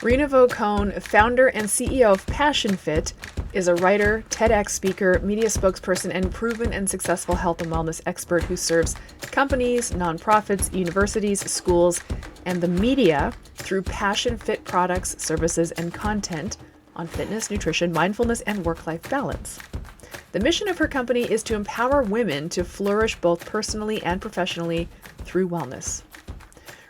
Rena Vokoun, founder and CEO of PassionFit, is a writer, TEDx speaker, media spokesperson, and proven and successful health and wellness expert who serves companies, nonprofits, universities, schools, and the media through PassionFit products, services, and content on fitness, nutrition, mindfulness, and work-life balance. The mission of her company is to empower women to flourish both personally and professionally through wellness.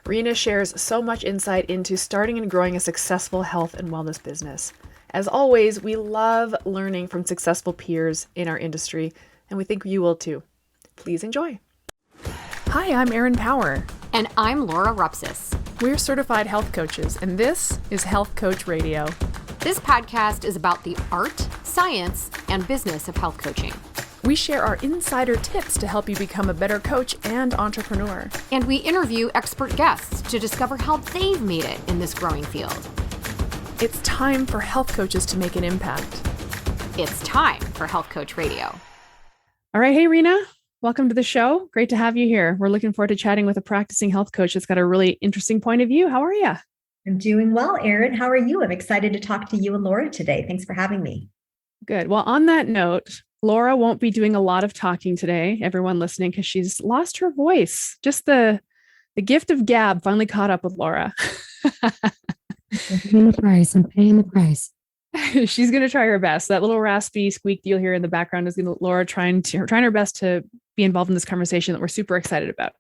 Reena shares so much insight into starting and growing a successful health and wellness business. As always, we love learning from successful peers in our industry, and we think you will too. Please enjoy. Hi, I'm Erin Power. And I'm Laura Rupsis. We're certified health coaches, and this is Health Coach Radio. This podcast is about the art, science, and business of health coaching. We share our insider tips to help you become a better coach and entrepreneur. And we interview expert guests to discover how they've made it in this growing field. It's time for health coaches to make an impact. It's time for Health Coach Radio. All right. Hey, Reena, welcome to the show. Great to have you here. We're looking forward to chatting with a practicing health coach that's got a really interesting point of view. How are you? I'm doing well, Erin. How are you? I'm excited to talk to you and Laura today. Thanks for having me. Good. Well, on that note, Laura won't be doing a lot of talking today, everyone listening, because she's lost her voice. Just the gift of gab finally caught up with Laura. I'm paying the price. She's going to try her best. That little raspy squeak you'll hear in the background is Laura trying her best to be involved in this conversation that we're super excited about.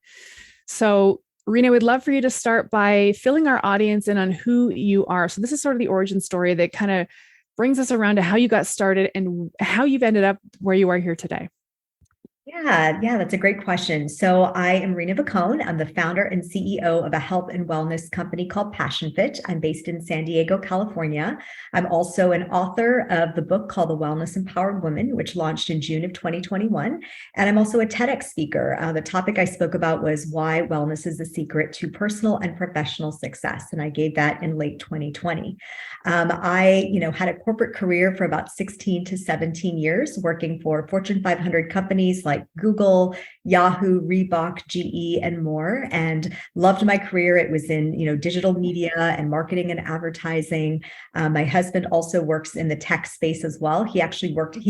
So, Reena, we'd love for you to start by filling our audience in on who you are. So this is sort of the origin story that kind of brings us around to how you got started and how you've ended up where you are here today. Yeah, that's a great question. So I am Rena Vokoun. I'm the founder and CEO of a health and wellness company called PassionFit. I'm based in San Diego, California. I'm also an author of the book called The Wellness Empowered Woman, which launched in June of 2021. And I'm also a TEDx speaker. The topic I spoke about was why wellness is the secret to personal and professional success. And I gave that in late 2020. I had a corporate career for about 16 to 17 years, working for Fortune 500 companies like Google, Yahoo, Reebok, GE, and more, and loved my career. It was in, digital media and marketing and advertising. My husband also works in the tech space as well. He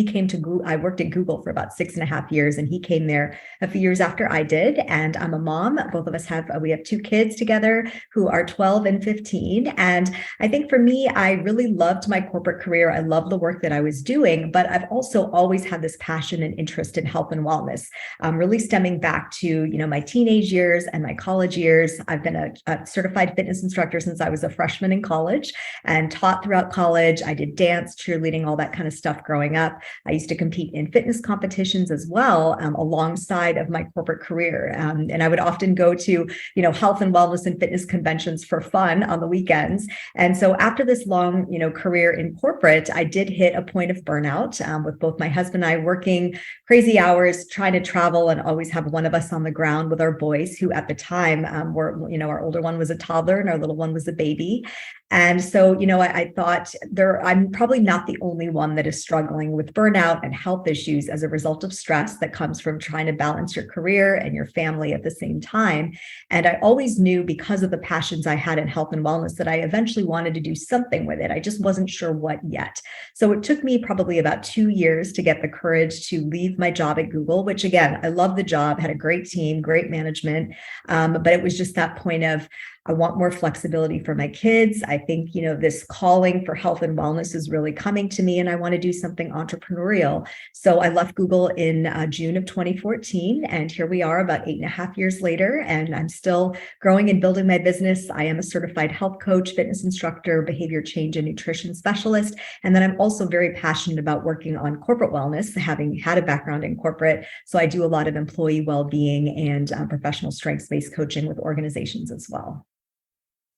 came to Google. I worked at Google for about 6.5 years, and he came there a few years after I did. And I'm a mom. Both of us we have 2 kids together who are 12 and 15. And I think for me, I really loved my corporate career. I love the work that I was doing, but I've also always had this passion and interest in health and wellness, really stemming back to, my teenage years and my college years. I've been a certified fitness instructor since I was a freshman in college and taught throughout college. I did dance, cheerleading, all that kind of stuff growing up. I used to compete in fitness competitions as well, alongside of my corporate career. And I would often go to, health and wellness and fitness conventions for fun on the weekends. And so after this long, career in corporate, I did hit a point of burnout, with both my husband and I working crazy hours, trying to travel and always have one of us on the ground with our boys, who at the time were, our older one was a toddler and our little one was a baby. And so, I thought I'm probably not the only one that is struggling with burnout and health issues as a result of stress that comes from trying to balance your career and your family at the same time. And I always knew, because of the passions I had in health and wellness, that I eventually wanted to do something with it. I just wasn't sure what yet. So it took me probably about 2 years to get the courage to leave my job at Google, which again, I love the job, had a great team, great management. But it was just that point of, I want more flexibility for my kids. I think, this calling for health and wellness is really coming to me, and I want to do something entrepreneurial. So I left Google in June of 2014, and here we are about 8.5 years later, and I'm still growing and building my business. I am a certified health coach, fitness instructor, behavior change and nutrition specialist. And then I'm also very passionate about working on corporate wellness, having had a background in corporate. So I do a lot of employee well-being and professional strengths-based coaching with organizations as well.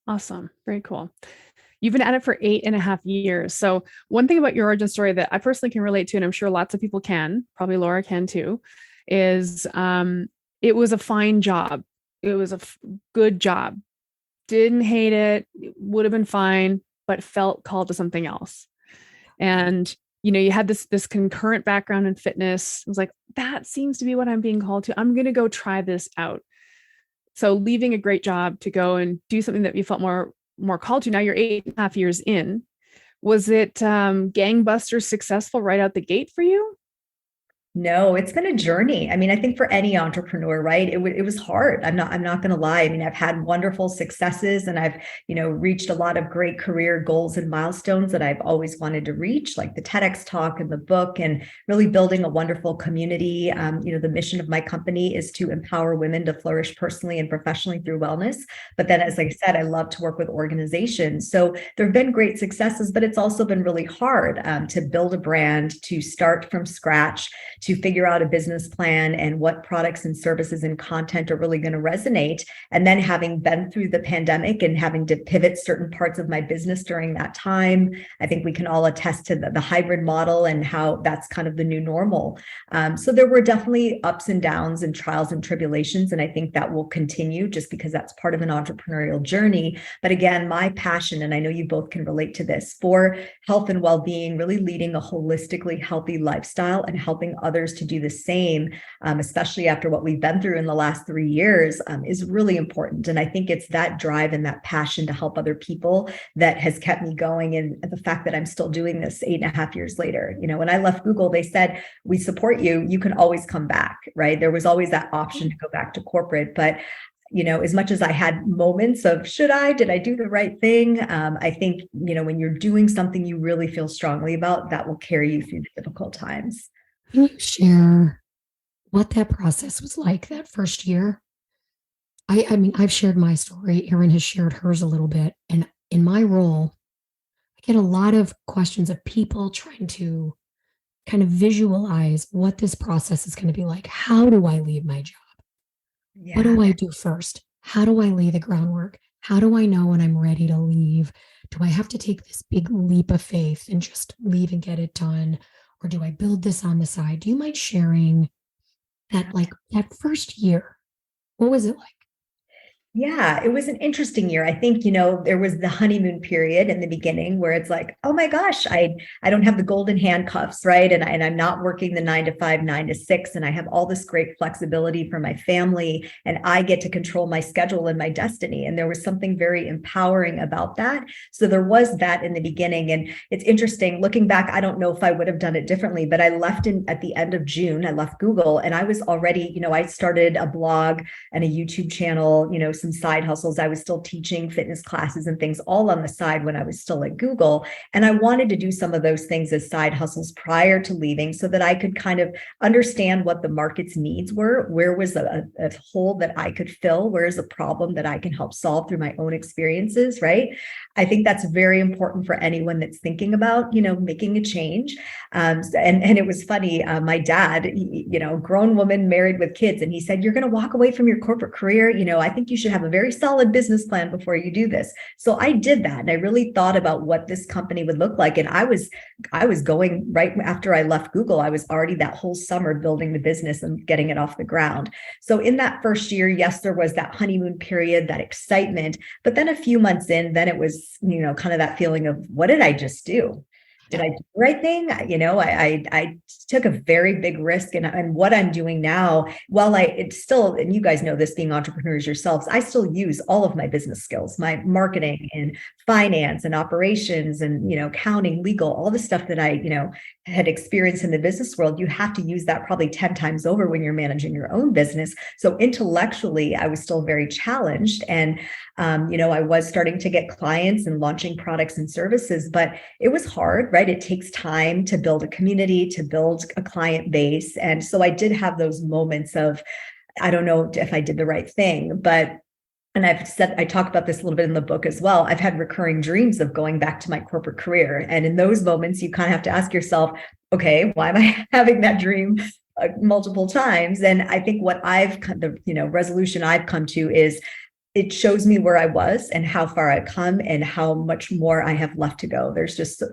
Awesome. Very cool. You've been at it for 8.5 years. So one thing about your origin story that I personally can relate to, and I'm sure lots of people can, probably Laura can too, is it was a fine job. It was a good job. Didn't hate it. It would have been fine, but felt called to something else. And, you had this concurrent background in fitness. It was like, that seems to be what I'm being called to. I'm going to go try this out. So leaving a great job to go and do something that you felt more more called to. Now you're 8.5 years in. Was it gangbusters successful right out the gate for you? No, it's been a journey. I mean, I think for any entrepreneur, right? It was hard. I'm not going to lie. I mean, I've had wonderful successes and I've, reached a lot of great career goals and milestones that I've always wanted to reach, like the TEDx talk and the book, and really building a wonderful community. The mission of my company is to empower women to flourish personally and professionally through wellness. But then, as I said, I love to work with organizations. So there have been great successes, but it's also been really hard to build a brand, to start from scratch, to figure out a business plan and what products and services and content are really going to resonate. And then having been through the pandemic and having to pivot certain parts of my business during that time, I think we can all attest to the hybrid model and how that's kind of the new normal. So there were definitely ups and downs and trials and tribulations. And I think that will continue just because that's part of an entrepreneurial journey. But again, my passion, and I know you both can relate to this, for health and well-being, really leading a holistically healthy lifestyle and helping others to do the same, especially after what we've been through in the last 3 years, is really important. And I think it's that drive and that passion to help other people that has kept me going. And the fact that I'm still doing this 8.5 years later. When I left Google, they said, we support you. You can always come back, right? There was always that option to go back to corporate. But as much as I had moments of, did I do the right thing? I think, when you're doing something you really feel strongly about, that will carry you through the difficult times. Can you share what that process was like that first year? I mean, I've shared my story. Erin has shared hers a little bit. And in my role, I get a lot of questions of people trying to kind of visualize what this process is going to be like. How do I leave my job? Yeah. What do I do first? How do I lay the groundwork? How do I know when I'm ready to leave? Do I have to take this big leap of faith and just leave and get it done? Or do I build this on the side? Do you mind sharing that, like that first year? What was it like? Yeah, it was an interesting year. I think, there was the honeymoon period in the beginning where it's like, oh my gosh, I don't have the golden handcuffs, right? And I'm not working the 9 to 5, 9 to 6, and I have all this great flexibility for my family, and I get to control my schedule and my destiny. And there was something very empowering about that. So there was that in the beginning. And it's interesting looking back, I don't know if I would have done it differently, but I left at the end of June. I left Google, and I was already, I started a blog and a YouTube channel, some side hustles. I was still teaching fitness classes and things all on the side when I was still at Google. And I wanted to do some of those things as side hustles prior to leaving so that I could kind of understand what the market's needs were. Where was a hole that I could fill? Where is a problem that I can help solve through my own experiences, right? I think that's very important for anyone that's thinking about, making a change. And it was funny. My dad, grown woman married with kids, and he said, "You're going to walk away from your corporate career. I think you should have a very solid business plan before you do this." So I did that, and I really thought about what this company would look like. And I was going right after I left Google. I was already that whole summer building the business and getting it off the ground. So in that first year, yes, there was that honeymoon period, that excitement. But then a few months in, then it was, kind of that feeling of, what did I just do? Did I do the right thing? I took a very big risk, and what I'm doing now, while it's still, and you guys know this, being entrepreneurs yourselves, I still use all of my business skills, my marketing and finance and operations and, accounting, legal, all the stuff that I, had experienced in the business world. You have to use that probably 10 times over when you're managing your own business. So intellectually, I was still very challenged. And, I was starting to get clients and launching products and services, but it was hard, right? It takes time to build a community, to build a client base. And so I did have those moments of, I don't know if I did the right thing, but and I talk about this a little bit in the book as well. I've had recurring dreams of going back to my corporate career. And in those moments, you kind of have to ask yourself, okay, why am I having that dream multiple times? And I think what resolution I've come to is, it shows me where I was and how far I've come and how much more I have left to go.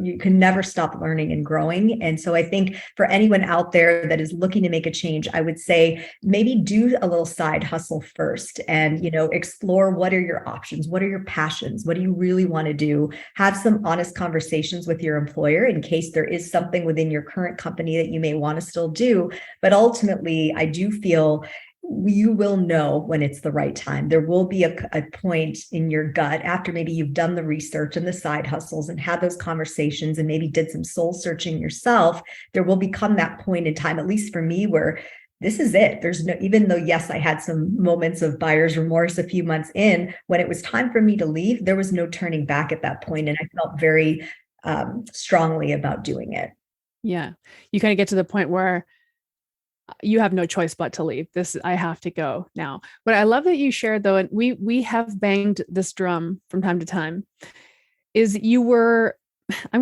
You can never stop learning and growing. And so I think for anyone out there that is looking to make a change, I would say maybe do a little side hustle first and, explore what are your options? What are your passions? What do you really want to do? Have some honest conversations with your employer in case there is something within your current company that you may want to still do. But ultimately, I do feel you will know when it's the right time. There will be a point in your gut after maybe you've done the research and the side hustles and had those conversations and maybe did some soul searching yourself. There will become that point in time, at least for me, where this is it. There's no, even though, yes, I had some moments of buyer's remorse a few months in, when it was time for me to leave, there was no turning back at that point. And I felt very strongly about doing it. Yeah. You kind of get to the point where you have no choice but to leave. I have to go now. But I love that you shared, though, and we have banged this drum from time to time, is I'm going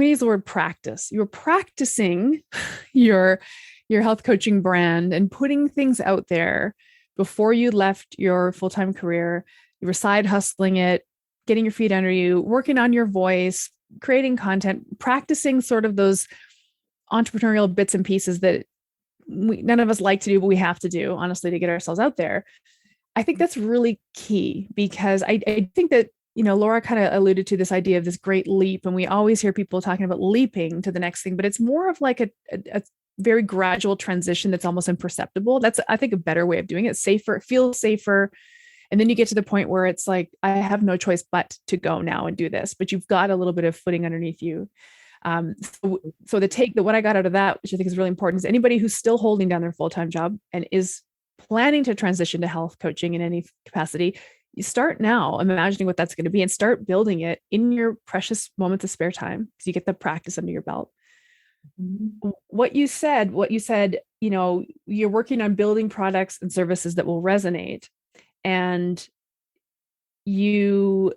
to use the word practice. You were practicing your health coaching brand and putting things out there before you left your full-time career. You were side hustling it, getting your feet under you, working on your voice, creating content, practicing sort of those entrepreneurial bits and pieces that none of us like to do, but we have to do, honestly, to get ourselves out there. I think that's really key, because I think that, Laura kind of alluded to this idea of this great leap, and we always hear people talking about leaping to the next thing, but it's more of like a very gradual transition that's almost imperceptible. That's, I think, a better way of doing it. Safer, it feels safer. And then you get to the point where it's like, I have no choice but to go now and do this, but you've got a little bit of footing underneath you. So what I got out of that, which I think is really important, is anybody who's still holding down their full-time job and is planning to transition to health coaching in any capacity, you start now imagining what that's going to be and start building it in your precious moments of spare time, because you get the practice under your belt. Mm-hmm. What you said, you're working on building products and services that will resonate, and you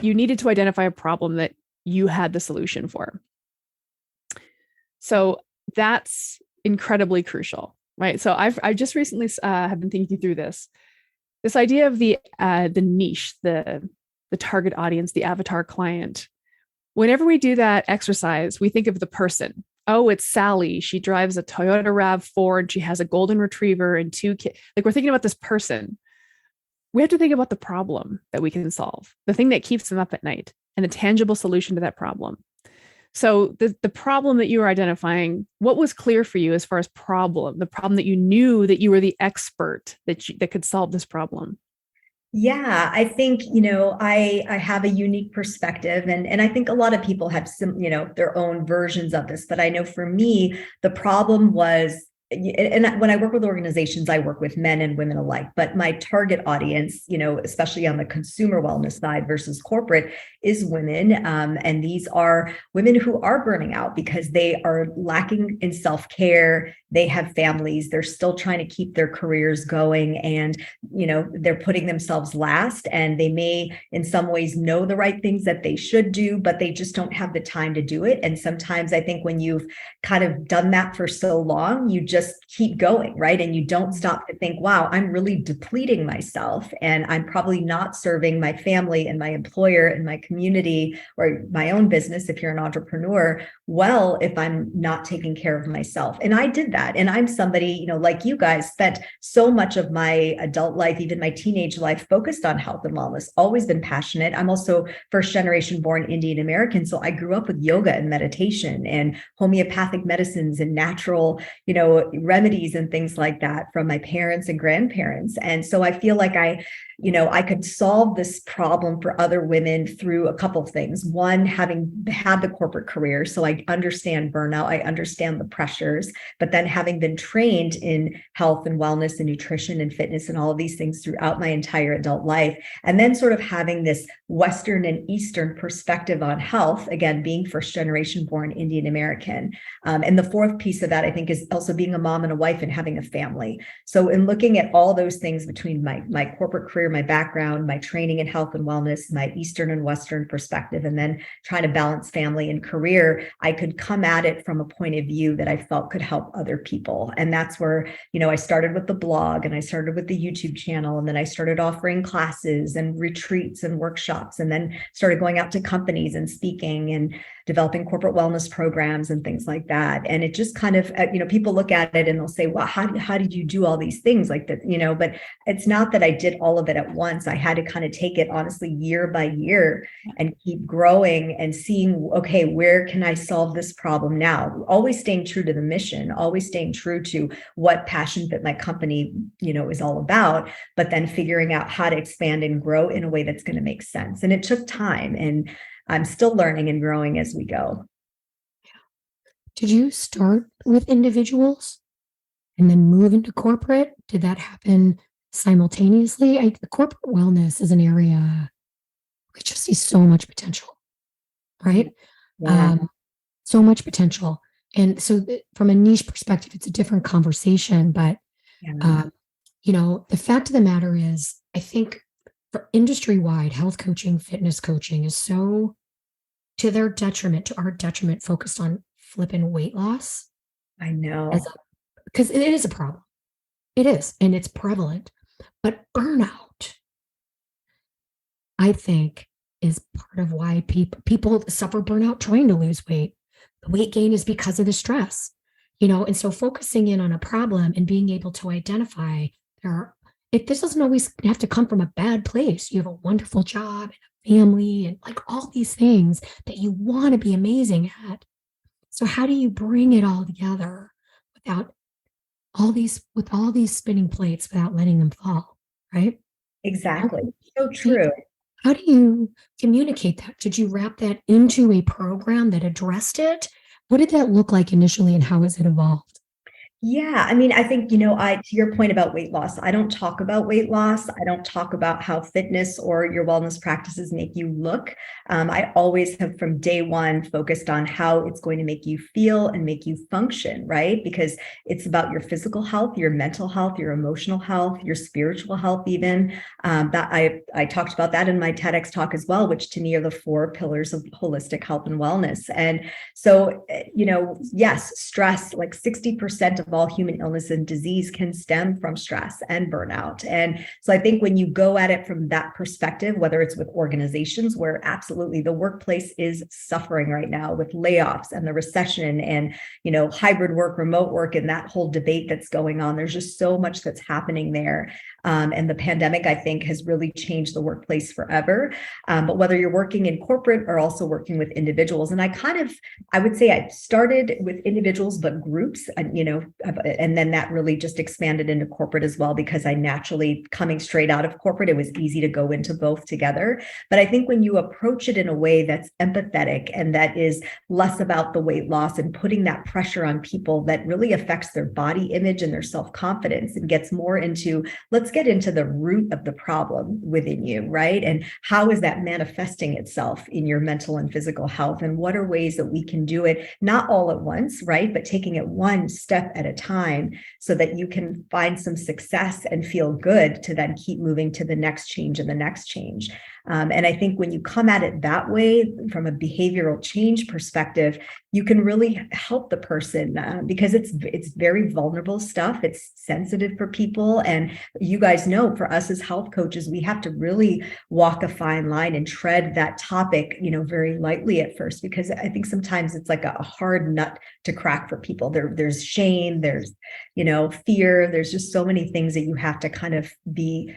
needed to identify a problem that you had the solution for. So that's incredibly crucial, right? So I just recently have been thinking through this idea of the niche, the target audience, the avatar client. Whenever we do that exercise, we think of the person. Oh, it's Sally. She drives a Toyota RAV4 and she has a golden retriever and 2 kids. Like, we're thinking about this person. We have to think about the problem that we can solve, the thing that keeps them up at night, and a tangible solution to that problem. So the problem that you were identifying, what was clear for you as far as the problem that you knew that you were the expert that could solve this problem? Yeah, I think, I have a unique perspective, and I think a lot of people have some, their own versions of this, but I know for me, the problem was, and when I work with organizations, I work with men and women alike, but my target audience, especially on the consumer wellness side versus corporate, is women. And these are women who are burning out because they are lacking in self-care. They have families. They're still trying to keep their careers going, and, they're putting themselves last, and they may in some ways know the right things that they should do, but they just don't have the time to do it. And sometimes I think when you've kind of done that for so long, you just keep going, right? And you don't stop to think, wow, I'm really depleting myself, and I'm probably not serving my family and my employer and my community or my own business, if you're an entrepreneur, well, if I'm not taking care of myself. And I did that. And I'm somebody, like you guys, spent so much of my adult life, even my teenage life, focused on health and wellness, always been passionate. I'm also first generation born Indian American. So I grew up with yoga and meditation and homeopathic medicines and natural, remedies and things like that from my parents and grandparents. And so I feel like I could solve this problem for other women through a couple of things. One, having had the corporate career, so I understand burnout, I understand the pressures, but then having been trained in health and wellness and nutrition and fitness and all of these things throughout my entire adult life, and then sort of having this Western and Eastern perspective on health, again, being first generation born Indian American. And the fourth piece of that, I think, is also being a mom and a wife and having a family. So in looking at all those things between my corporate career, my background, my training in health and wellness, my Eastern and Western perspective, and then trying to balance family and career, I could come at it from a point of view that I felt could help other people. And that's where, I started with the blog, and I started with the YouTube channel, and then I started offering classes and retreats and workshops, and then started going out to companies and speaking and developing corporate wellness programs and things like that. And it just kind of, people look at at it and they'll say, well, how did you do all these things like that? But it's not that I did all of it at once. I had to kind of take it honestly year by year and keep growing and seeing, okay, where can I solve this problem now? Always staying true to the mission, always staying true to what Passion Fit, my company, is all about, but then figuring out how to expand and grow in a way that's going to make sense. And it took time, and I'm still learning and growing as we go. Did you start with individuals and then move into corporate? Did that happen simultaneously? The corporate wellness is an area we just see so much potential, right? Yeah. So much potential. And so from a niche perspective, it's a different conversation. But, Yeah. The fact of the matter is, I think for industry-wide, health coaching, fitness coaching is so to their detriment, to our detriment, focused on flipping weight loss. I know. Because it is a problem. It is, and it's prevalent. But burnout, I think, is part of why people suffer burnout trying to lose weight. The weight gain is because of the stress, and so focusing in on a problem and being able to identify this doesn't always have to come from a bad place. You have a wonderful job and a family and like all these things that you want to be amazing at. So how do you bring it all together with all these spinning plates without letting them fall, right? Exactly. So true. How do you communicate that? Did you wrap that into a program that addressed it? What did that look like initially, and how has it evolved? Yeah. I mean, I think, to your point about weight loss, I don't talk about weight loss. I don't talk about how fitness or your wellness practices make you look. I always have from day one focused on how it's going to make you feel and make you function, right? Because it's about your physical health, your mental health, your emotional health, your spiritual health, even. That I talked about that in my TEDx talk as well, which to me are the 4 pillars of holistic health and wellness. And so, yes, stress, like 60% of all human illness and disease can stem from stress and burnout. And so I think when you go at it from that perspective, whether it's with organizations where absolutely the workplace is suffering right now with layoffs and the recession and, hybrid work, remote work, and that whole debate that's going on, there's just so much that's happening there. And the pandemic, I think, has really changed the workplace forever. But whether you're working in corporate or also working with individuals, and I would say I started with individuals, but groups, and then that really just expanded into corporate as well, because I naturally, coming straight out of corporate, it was easy to go into both together. But I think when you approach it in a way that's empathetic and that is less about the weight loss and putting that pressure on people that really affects their body image and their self-confidence, and gets more into, let's get into the root of the problem within you, right? And how is that manifesting itself in your mental and physical health? And what are ways that we can do it, not all at once, right? But taking it one step at a time so that you can find some success and feel good to then keep moving to the next change and the next change. And I think when you come at it that way, from a behavioral change perspective, you can really help the person because it's very vulnerable stuff. It's sensitive for people. And you guys know, for us as health coaches, we have to really walk a fine line and tread that topic, very lightly at first, because I think sometimes it's like a hard nut to crack for people. There's shame, there's, fear. There's just so many things that you have to kind of be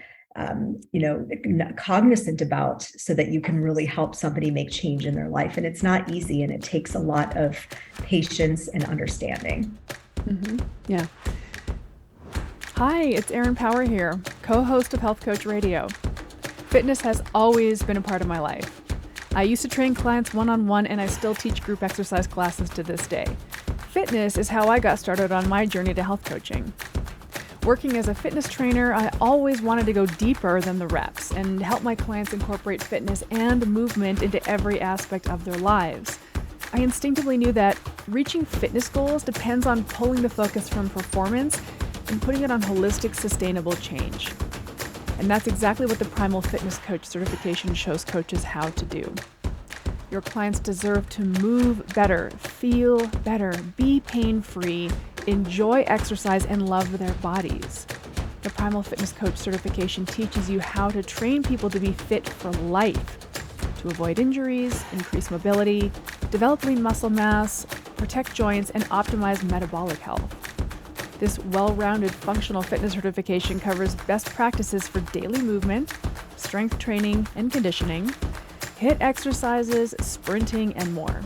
cognizant about so that you can really help somebody make change in their life. And it's not easy, and it takes a lot of patience and understanding. Mm-hmm. Yeah. Hi, it's Erin Power here, co-host of Health Coach Radio. Fitness has always been a part of my life. I used to train clients one-on-one, and I still teach group exercise classes to this day. Fitness is how I got started on my journey to health coaching. Working as a fitness trainer, I always wanted to go deeper than the reps and help my clients incorporate fitness and movement into every aspect of their lives. I instinctively knew that reaching fitness goals depends on pulling the focus from performance and putting it on holistic, sustainable change. And that's exactly what the Primal Fitness Coach certification shows coaches how to do. Your clients deserve to move better, feel better, be pain-free, enjoy exercise, and love their bodies. The Primal Fitness Coach certification teaches you how to train people to be fit for life, to avoid injuries, increase mobility, develop lean muscle mass, protect joints, and optimize metabolic health. This well-rounded functional fitness certification covers best practices for daily movement, strength training and conditioning, HIIT exercises, sprinting, and more.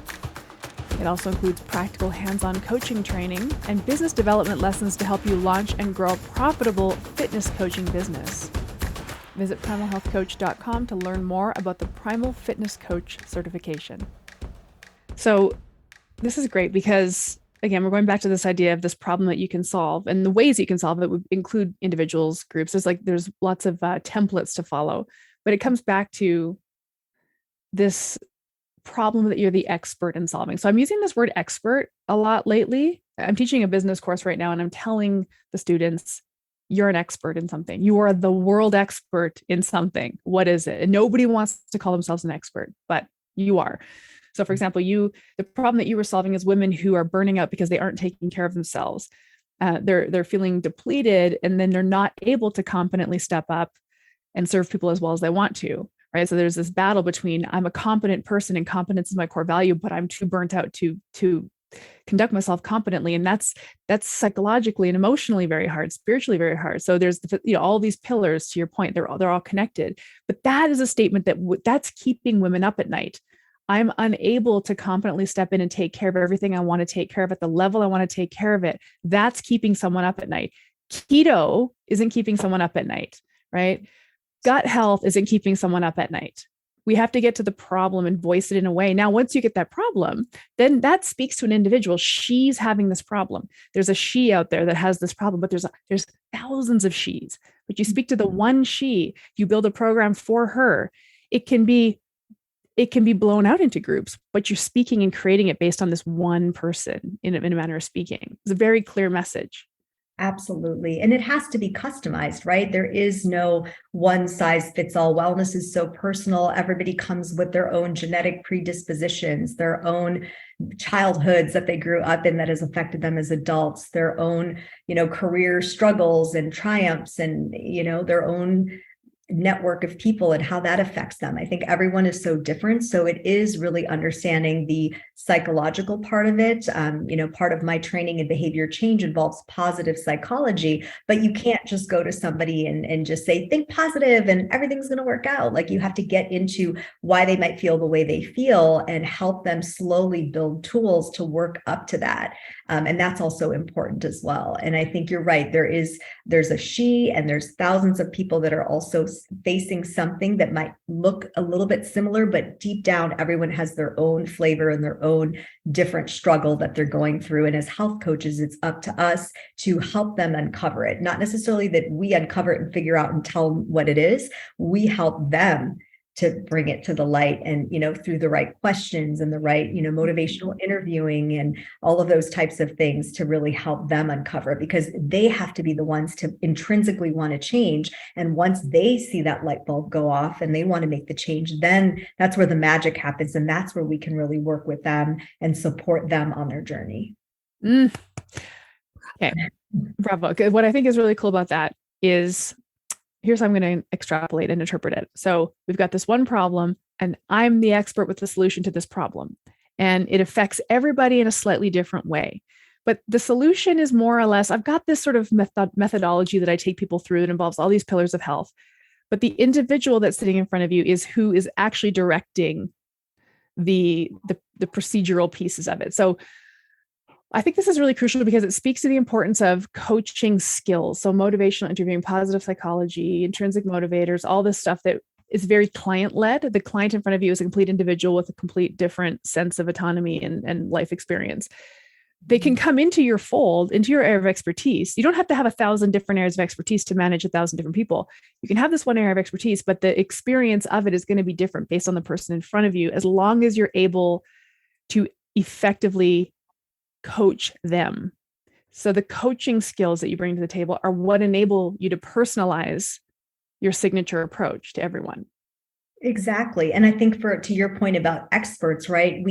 It also includes practical hands-on coaching training and business development lessons to help you launch and grow a profitable fitness coaching business. Visit primalhealthcoach.com to learn more about the Primal Fitness Coach certification. So this is great because, again, we're going back to this idea of this problem that you can solve, and the ways you can solve it would include individuals, groups. There's lots of templates to follow, but it comes back to this problem that you're the expert in solving. So I'm using this word expert a lot lately. I'm teaching a business course right now, and I'm telling the students, you're an expert in something. You are the world expert in something. What is it? And nobody wants to call themselves an expert, but you are. So for example, the problem that you were solving is women who are burning out because they aren't taking care of themselves. They're feeling depleted, and then they're not able to competently step up and serve people as well as they want to, right? So there's this battle between, I'm a competent person and competence is my core value, but I'm too burnt out to conduct myself competently. And that's psychologically and emotionally very hard, spiritually very hard. So there's all these pillars, to your point, they're all connected. But that is a statement that's keeping women up at night. I'm unable to competently step in and take care of everything I want to take care of at the level I want to take care of it. That's keeping someone up at night. Keto isn't keeping someone up at night, right? Gut health isn't keeping someone up at night. We have to get to the problem and voice it in a way. Now, once you get that problem, then that speaks to an individual. She's having this problem. There's a she out there that has this problem, but there's thousands of she's. But you speak to the one she, you build a program for her. It can be blown out into groups, but you're speaking and creating it based on this one person in a manner of speaking. It's a very clear message. Absolutely. And it has to be customized, right? There is no one size fits all. Wellness is so personal. Everybody comes with their own genetic predispositions, their own childhoods that they grew up in that has affected them as adults, their own, career struggles and triumphs, and, their own network of people and how that affects them. I think everyone is so different. So it is really understanding the psychological part of it. Part of my training in behavior change involves positive psychology, but you can't just go to somebody and just say, think positive and everything's going to work out. Like, you have to get into why they might feel the way they feel and help them slowly build tools to work up to that. And that's also important as well. And I think you're right. There's a she, and there's thousands of people that are also facing something that might look a little bit similar, but deep down, everyone has their own flavor and their own different struggle that they're going through. And as health coaches, it's up to us to help them uncover it. Not necessarily that we uncover it and figure out and tell them what it is. We help them to bring it to the light, and, through the right questions and the right, motivational interviewing and all of those types of things to really help them uncover it, because they have to be the ones to intrinsically want to change. And once they see that light bulb go off and they want to make the change, then that's where the magic happens. And that's where we can really work with them and support them on their journey. Okay. Bravo. What I think is really cool about that is, here's how I'm going to extrapolate and interpret it. So we've got this one problem, and I'm the expert with the solution to this problem. And it affects everybody in a slightly different way. But the solution is more or less, I've got this sort of methodology that I take people through that involves all these pillars of health. But the individual that's sitting in front of you is who is actually directing the procedural pieces of it. So I think this is really crucial because it speaks to the importance of coaching skills. So motivational interviewing, positive psychology, intrinsic motivators, all this stuff that is very client-led. The client in front of you is a complete individual with a complete different sense of autonomy and life experience. They can come into your fold, into your area of expertise. You don't have to have 1,000 different areas of expertise to manage 1,000 different people. You can have this one area of expertise, but the experience of it is going to be different based on the person in front of you, as long as you're able to effectively coach them. So the coaching skills that you bring to the table are what enable you to personalize your signature approach to everyone. Exactly. And I think to your point about experts, right?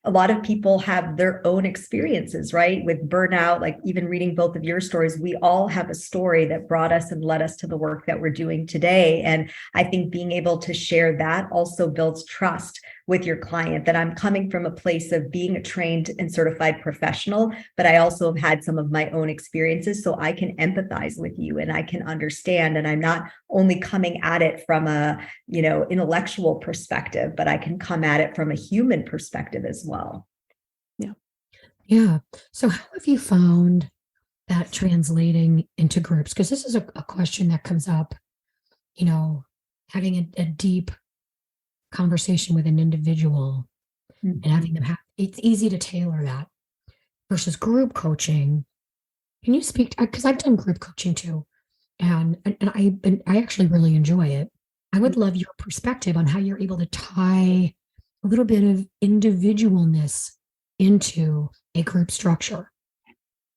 A lot of people have their own experiences, right? With burnout, like even reading both of your stories, we all have a story that brought us and led us to the work that we're doing today. And I think being able to share that also builds trust with your client, that I'm coming from a place of being a trained and certified professional, but I also have had some of my own experiences, so I can empathize with you and I can understand. And I'm not only coming at it from a, intellectual perspective, but I can come at it from a human perspective as well. Yeah. Yeah. So how have you found that translating into groups? Because this is a question that comes up, having a deep conversation with an individual and having them it's easy to tailor that versus group coaching. Can you speak, because I've done group coaching too, and I actually really enjoy it. I would love your perspective on how you're able to tie a little bit of individualness into a group structure.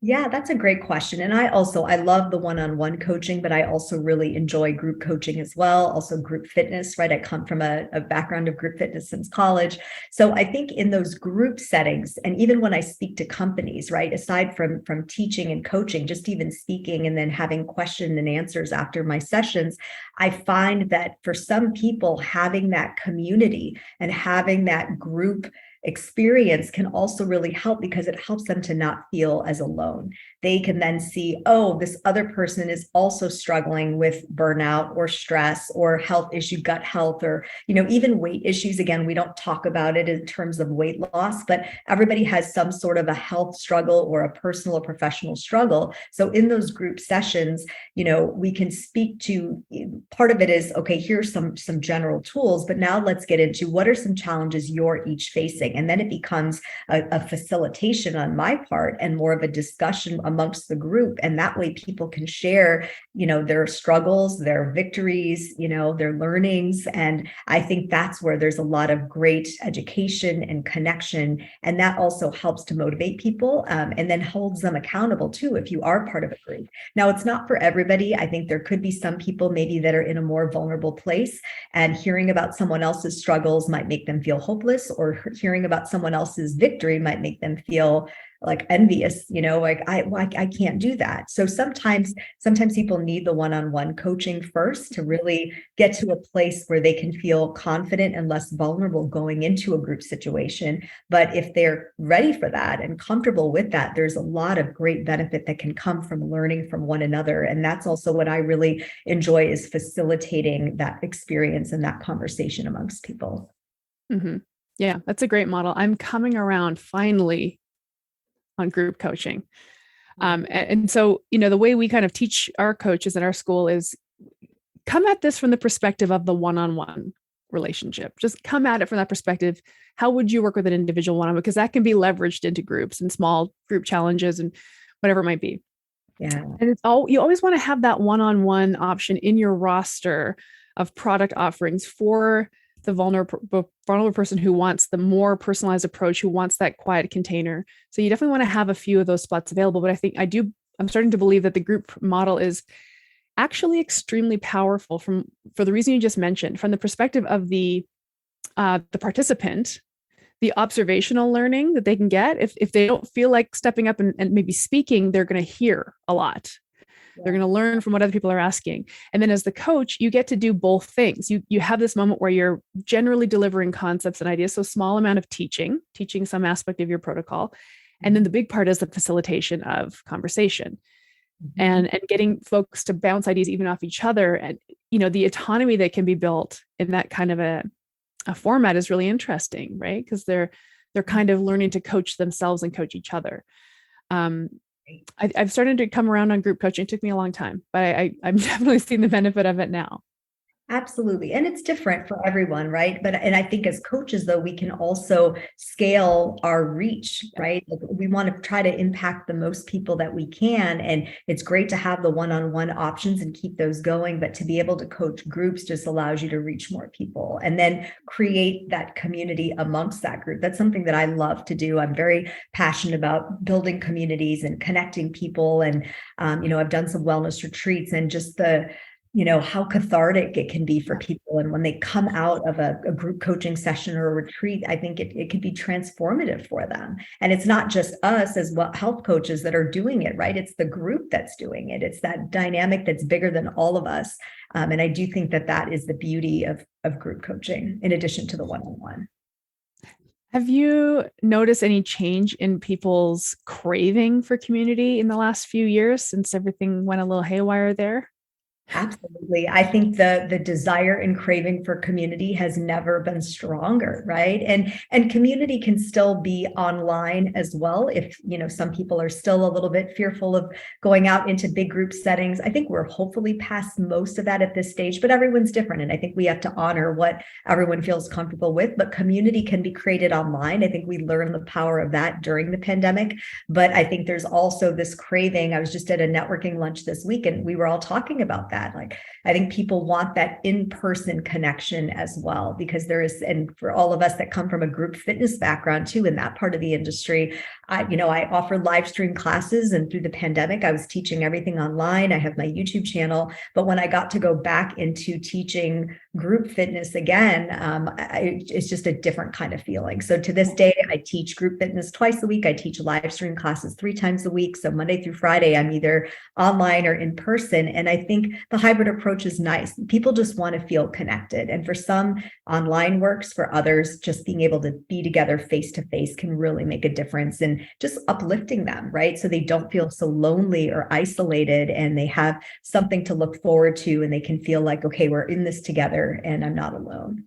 Yeah, that's a great question. And I love the one-on-one coaching, but I also really enjoy group coaching as well. Also group fitness, right? I come from a background of group fitness since college. So I think in those group settings, and even when I speak to companies, right, aside from teaching and coaching, just even speaking and then having question and answers after my sessions, I find that for some people, having that community and having that group experience can also really help, because it helps them to not feel as alone. They can then see, oh, this other person is also struggling with burnout or stress or health issue, gut health, or, even weight issues. Again, we don't talk about it in terms of weight loss, but everybody has some sort of a health struggle or a personal or professional struggle. So in those group sessions, we can speak to, part of it is, okay, here's some general tools, but now let's get into what are some challenges you're each facing. And then it becomes a facilitation on my part and more of a discussion amongst the group. And that way people can share, their struggles, their victories, their learnings. And I think that's where there's a lot of great education and connection. And that also helps to motivate people, and then holds them accountable too, if you are part of a group. Now, it's not for everybody. I think there could be some people maybe that are in a more vulnerable place, and hearing about someone else's struggles might make them feel hopeless, or hearing about someone else's victory might make them feel like envious, like I can't do that. So sometimes people need the one-on-one coaching first to really get to a place where they can feel confident and less vulnerable going into a group situation. But if they're ready for that and comfortable with that, there's a lot of great benefit that can come from learning from one another. And that's also what I really enjoy, is facilitating that experience and that conversation amongst people. Mm-hmm. Yeah, that's a great model. I'm coming around finally on group coaching. And so, the way we kind of teach our coaches at our school is come at this from the perspective of the one-on-one relationship. Just come at it from that perspective. How would you work with an individual one-on-one? Because that can be leveraged into groups and small group challenges and whatever it might be. Yeah. And you always want to have that one-on-one option in your roster of product offerings for the vulnerable person who wants the more personalized approach, who wants that quiet container. So you definitely want to have a few of those spots available. But I'm starting to believe that the group model is actually extremely powerful for the reason you just mentioned, from the perspective of the participant, the observational learning that they can get. If they don't feel like stepping up and maybe speaking, they're going to hear a lot. They're going to learn from what other people are asking. And then as the coach, you get to do both things. You have this moment where you're generally delivering concepts and ideas. So small amount of teaching some aspect of your protocol. And then the big part is the facilitation of conversation, and getting folks to bounce ideas even off each other. And, the autonomy that can be built in that kind of a format is really interesting, right? Because they're kind of learning to coach themselves and coach each other. I've started to come around on group coaching. It took me a long time, but I'm definitely seeing the benefit of it now. Absolutely. And it's different for everyone, right? And I think as coaches, though, we can also scale our reach, right? Like, we want to try to impact the most people that we can. And it's great to have the one-on-one options and keep those going. But to be able to coach groups just allows you to reach more people and then create that community amongst that group. That's something that I love to do. I'm very passionate about building communities and connecting people. And, I've done some wellness retreats, and just how cathartic it can be for people. And when they come out of a group coaching session or a retreat, I think it can be transformative for them. And it's not just us as well, health coaches, that are doing it, right? It's the group that's doing it. It's that dynamic that's bigger than all of us. And I do think that is the beauty of group coaching, in addition to the one-on-one. Have you noticed any change in people's craving for community in the last few years since everything went a little haywire there? Absolutely. I think the desire and craving for community has never been stronger, right? And community can still be online as well if, some people are still a little bit fearful of going out into big group settings. I think we're hopefully past most of that at this stage, but everyone's different and I think we have to honor what everyone feels comfortable with, but community can be created online. I think we learned the power of that during the pandemic, but I think there's also this craving. I was just at a networking lunch this week and we were all talking about that. Like, I think people want that in-person connection as well, because and for all of us that come from a group fitness background too, in that part of the industry, I offer live stream classes, and through the pandemic, I was teaching everything online. I have my YouTube channel, but when I got to go back into teaching group fitness again, it's just a different kind of feeling. So to this day, I teach group fitness twice a week. I teach live stream classes 3 times a week. So Monday through Friday, I'm either online or in person. And I think the hybrid approach is nice. People just want to feel connected. And for some, online works. For others, just being able to be together face to face can really make a difference in just uplifting them, right? So they don't feel so lonely or isolated and they have something to look forward to and they can feel like, okay, we're in this together and I'm not alone.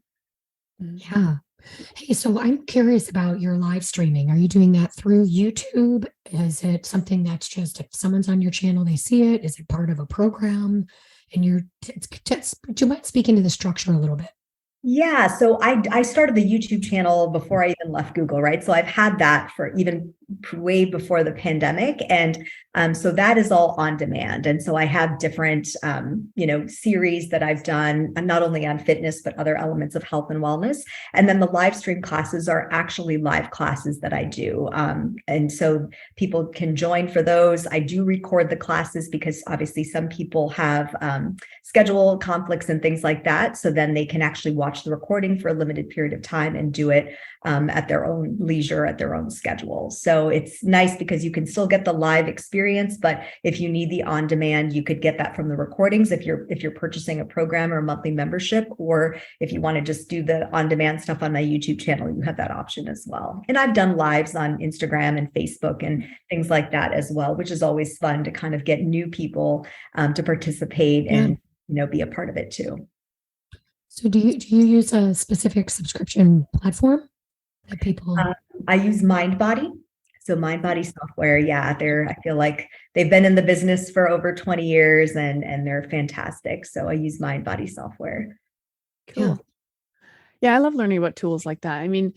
Yeah. Hey, so I'm curious about your live streaming. Are you doing that through YouTube? Is it something that's just if someone's on your channel, they see it? Is it part of a program? And do you mind speaking to the structure a little bit? Yeah, so I started the YouTube channel before I even left Google, right? So I've had that for even way before the pandemic, and so that is all on demand. And so I have different, series that I've done, not only on fitness but other elements of health and wellness. And then the live stream classes are actually live classes that I do, and so people can join for those. I do record the classes because obviously some people have schedule conflicts and things like that. So then they can actually watch the recording for a limited period of time and do it at their own leisure, at their own schedule. So it's nice because you can still get the live experience, but if you need the on-demand, you could get that from the recordings if you're purchasing a program or a monthly membership, or if you want to just do the on-demand stuff on my YouTube channel, you have that option as well. And I've done lives on Instagram and Facebook and things like that as well, which is always fun to kind of get new people to participate and be a part of it too. So do you use a specific subscription platform that people? I use MindBody. So MindBody software, I feel like they've been in the business for over 20 years and they're fantastic. So I use MindBody software. Cool. Yeah, I love learning about tools like that. I mean,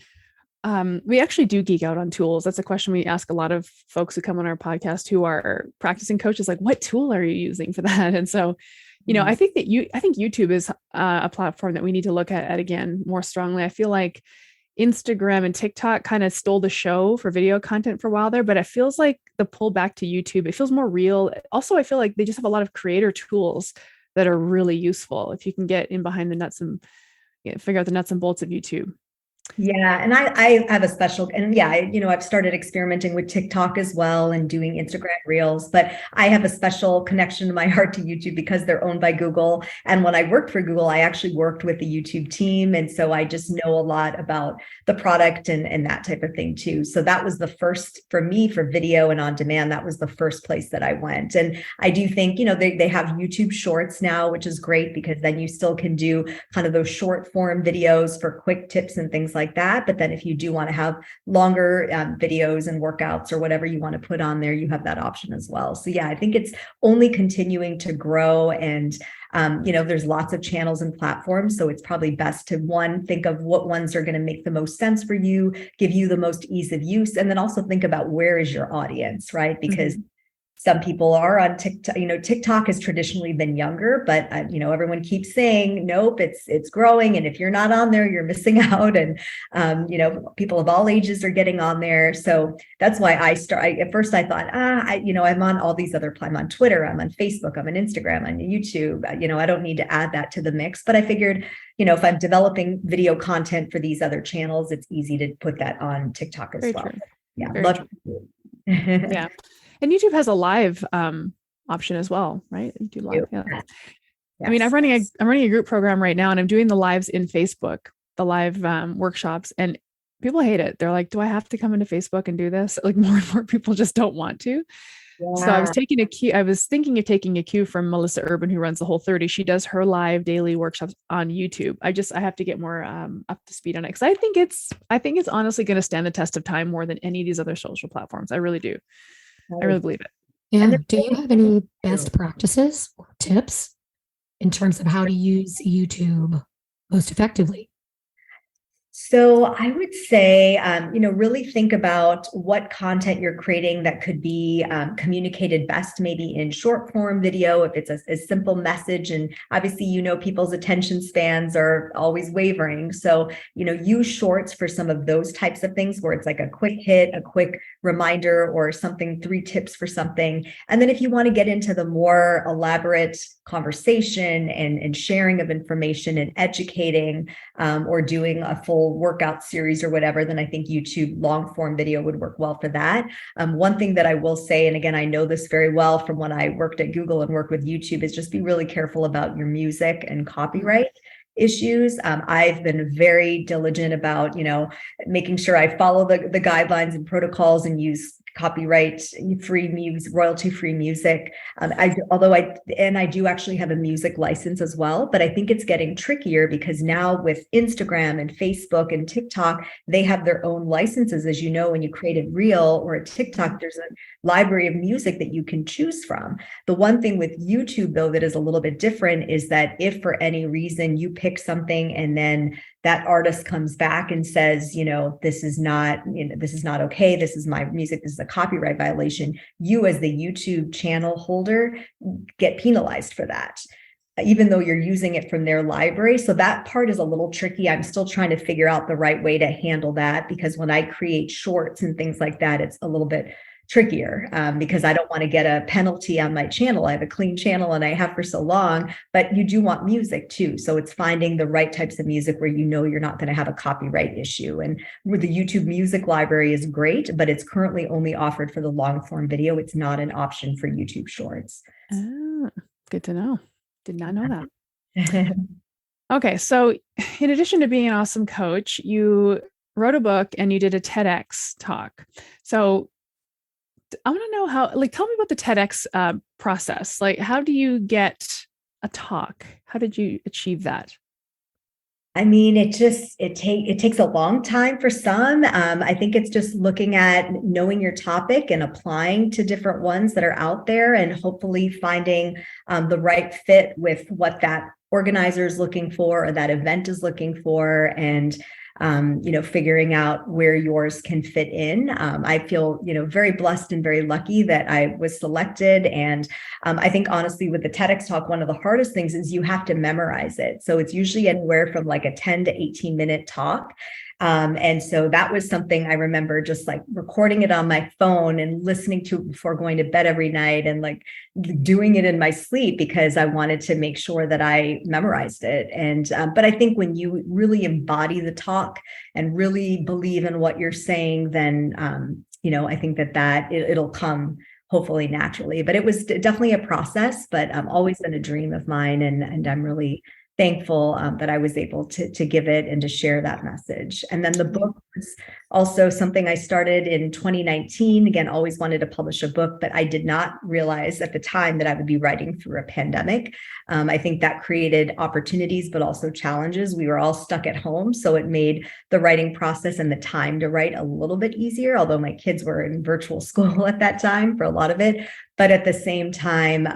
we actually do geek out on tools. That's a question we ask a lot of folks who come on our podcast who are practicing coaches, like, what tool are you using for that? And so, I think YouTube is a platform that we need to look at again more strongly. I feel like Instagram and TikTok kind of stole the show for video content for a while there, but it feels like the pull back to YouTube, it feels more real. Also, I feel like they just have a lot of creator tools that are really useful if you can get in behind the nuts and figure out the nuts and bolts of YouTube. Yeah. And I have a special, and I've started experimenting with TikTok as well and doing Instagram Reels, but I have a special connection to my heart to YouTube because they're owned by Google. And when I worked for Google, I actually worked with the YouTube team. And so I just know a lot about the product and that type of thing too. So that was the first for me for video and on demand. That was the first place that I went. And I do think, they have YouTube Shorts now, which is great because then you still can do kind of those short form videos for quick tips and things like that. But then if you do want to have longer videos and workouts or whatever you want to put on there, you have that option as well. So I think it's only continuing to grow, and there's lots of channels and platforms. So it's probably best to think of what ones are going to make the most sense for you, give you the most ease of use, and then also think about where is your audience, right? Because some people are on TikTok. TikTok has traditionally been younger, but everyone keeps saying, nope, it's growing. And if you're not on there, you're missing out. And people of all ages are getting on there. So that's why at first I thought, I'm on all these other. I'm on Twitter, I'm on Facebook, I'm on Instagram, I'm on YouTube. I don't need to add that to the mix. But I figured, if I'm developing video content for these other channels, it's easy to put that on TikTok as well. True. Yeah, Very love true. it. Yeah. And YouTube has a live option as well, right? YouTube Live. Yeah. Yes. I mean, I'm running a group program right now, and I'm doing the lives in Facebook, the live workshops, and people hate it. They're like, do I have to come into Facebook and do this? Like more and more people just don't want to. So I was thinking of taking a cue from Melissa Urban, who runs the Whole30. She does her live daily workshops on YouTube. I have to get more up to speed on it, because I think it's honestly going to stand the test of time more than any of these other social platforms. I really do. I really believe it. Yeah. Do you have any best practices or tips in terms of how to use YouTube most effectively? So I would say, really think about what content you're creating that could be communicated best, maybe in short form video, if it's a simple message. And obviously, people's attention spans are always wavering. So, use shorts for some of those types of things where it's like a quick hit, a quick reminder, or something, 3 tips for something. And then if you want to get into the more elaborate conversation and sharing of information and educating, or doing a full workout series or whatever, then I think YouTube long form video would work well for that. One thing that I will say, and again, I know this very well from when I worked at Google and worked with YouTube, is just be really careful about your music and copyright issues. I've been very diligent about, making sure I follow the guidelines and protocols and use copyright free music, royalty free music. I do actually have a music license as well, but I think it's getting trickier because now with Instagram and Facebook and TikTok, they have their own licenses. As you know, when you create a reel or a TikTok, there's a library of music that you can choose from. The one thing with YouTube, though, that is a little bit different is that if for any reason you pick something and then that artist comes back and says, this is not okay, this is my music, this is a copyright violation, you as the YouTube channel holder get penalized for that, even though you're using it from their library. So that part is a little tricky. I'm still trying to figure out the right way to handle that, because when I create shorts and things like that, it's a little bit trickier because I don't want to get a penalty on my channel. I have a clean channel and I have for so long, but you do want music too. So it's finding the right types of music where you're not going to have a copyright issue. And with the YouTube music library is great, but it's currently only offered for the long form video. It's not an option for YouTube Shorts. Good to know. Did not know that. Okay. So in addition to being an awesome coach, you wrote a book and you did a TEDx talk. So I want to know tell me about the TEDx process. Like, how do you get a talk? How did you achieve that? I mean, it takes a long time for some. I think it's just looking at knowing your topic and applying to different ones that are out there, and hopefully finding the right fit with what that organizer is looking for or that event is looking for, and figuring out where yours can fit in. I feel, very blessed and very lucky that I was selected. And I think honestly, with the TEDx talk, one of the hardest things is you have to memorize it. So it's usually anywhere from like a 10 to 18 minute talk. And so that was something I remember just like recording it on my phone and listening to it before going to bed every night, and like doing it in my sleep because I wanted to make sure that I memorized it. And, but I think when you really embody the talk and really believe in what you're saying, then, I think that it'll come hopefully naturally. But it was definitely a process, but always been a dream of mine. And I'm really thankful that I was able to give it and to share that message. And then the book was also something I started in 2019. Again, always wanted to publish a book, but I did not realize at the time that I would be writing through a pandemic. I think that created opportunities, but also challenges. We were all stuck at home, so it made the writing process and the time to write a little bit easier, although my kids were in virtual school at that time for a lot of it. But at the same time,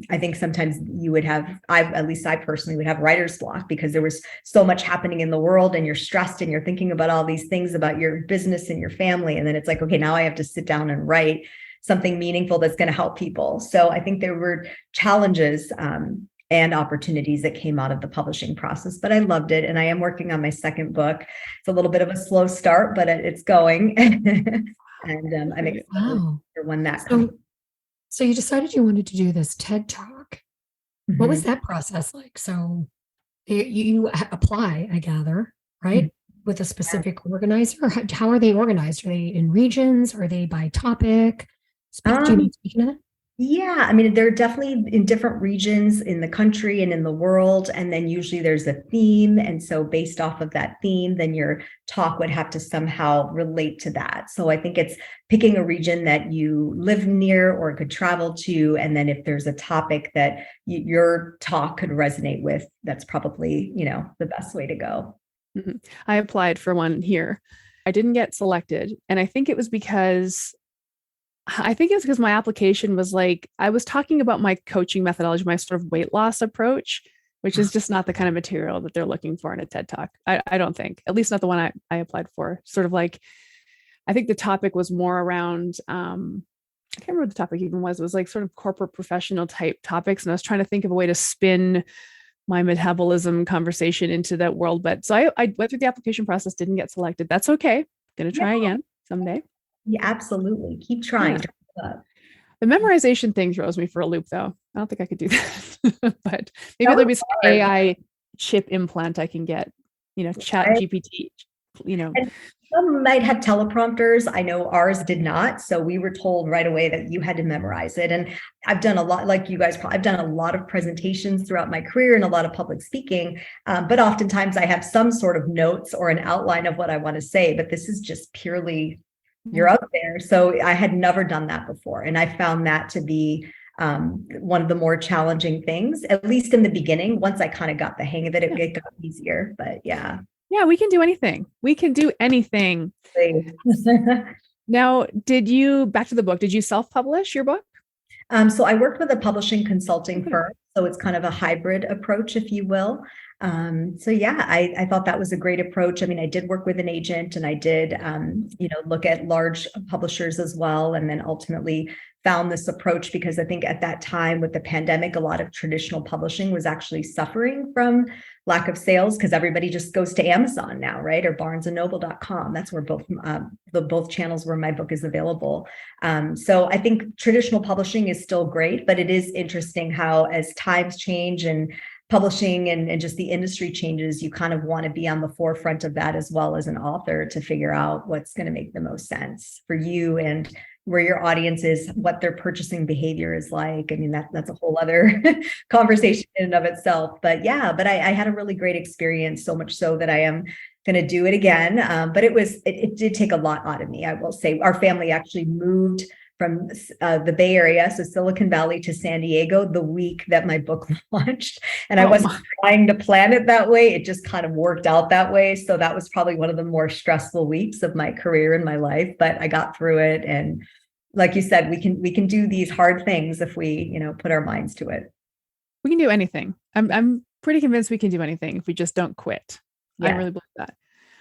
I think sometimes you would have, at least I personally would have writer's block because there was so much happening in the world and you're stressed and you're thinking about all these things about your business and your family. And then it's like, okay, now I have to sit down and write something meaningful that's going to help people. So I think there were challenges and opportunities that came out of the publishing process, but I loved it. And I am working on my second book. It's a little bit of a slow start, but it's going. And I'm excited for when that comes. So you decided you wanted to do this TED Talk. Mm-hmm. What was that process like? So you apply, I gather, right? Mm-hmm. With a specific organizer? How are they organized? Are they in regions? Are they by topic? Do you need to speak to that? Yeah, I mean, they're definitely in different regions in the country and in the world. And then usually there's a theme. And so based off of that theme, then your talk would have to somehow relate to that. So I think it's picking a region that you live near or could travel to. And then if there's a topic that your talk could resonate with, that's probably, the best way to go. Mhm. I applied for one here. I didn't get selected. And I think it's because my application was like, I was talking about my coaching methodology, my sort of weight loss approach, which is just not the kind of material that they're looking for in a TED Talk. I don't think, at least not the one I applied for. Sort of like, I think the topic was more around, I can't remember what the topic even was. It was like sort of corporate professional type topics. And I was trying to think of a way to spin my metabolism conversation into that world. But so I went through the application process, didn't get selected. That's okay. Going to try again someday. Yeah, absolutely. Keep trying. Yeah. The memorization thing throws me for a loop, though. I don't think I could do that. But maybe there'll be some AI chip implant I can get, chat GPT, And some might have teleprompters. I know ours did not. So we were told right away that you had to memorize it. And I've done a lot, like you guys, I've done a lot of presentations throughout my career and a lot of public speaking. But oftentimes I have some sort of notes or an outline of what I want to say. But this is just purely, you're up there. So I had never done that before. And I found that to be one of the more challenging things, at least in the beginning. Once I kind of got the hang of it, it got easier. But yeah. Yeah, we can do anything. We can do anything. Now, back to the book, did you self-publish your book? So I worked with a publishing consulting firm. So it's kind of a hybrid approach, if you will. So yeah, I thought that was a great approach. I mean, I did work with an agent and I did, look at large publishers as well. And then ultimately found this approach because I think at that time with the pandemic, a lot of traditional publishing was actually suffering from lack of sales because everybody just goes to Amazon now, right? Or barnesandnoble.com. That's where both channels where my book is available. So I think traditional publishing is still great, but it is interesting how as times change and publishing and just the industry changes, you kind of want to be on the forefront of that as well as an author to figure out what's going to make the most sense for you and where your audience is, what their purchasing behavior is like. I mean, that's a whole other conversation in and of itself. But yeah, I had a really great experience, so much so that I am going to do it again. But it did take a lot out of me. I will say our family actually moved from the Bay Area, so Silicon Valley to San Diego the week that my book launched. And I wasn't trying to plan it that way. It just kind of worked out that way. So that was probably one of the more stressful weeks of my career and my life, but I got through it. And like you said, we can do these hard things if we, put our minds to it. We can do anything. I'm pretty convinced we can do anything if we just don't quit. Yeah. I really believe that.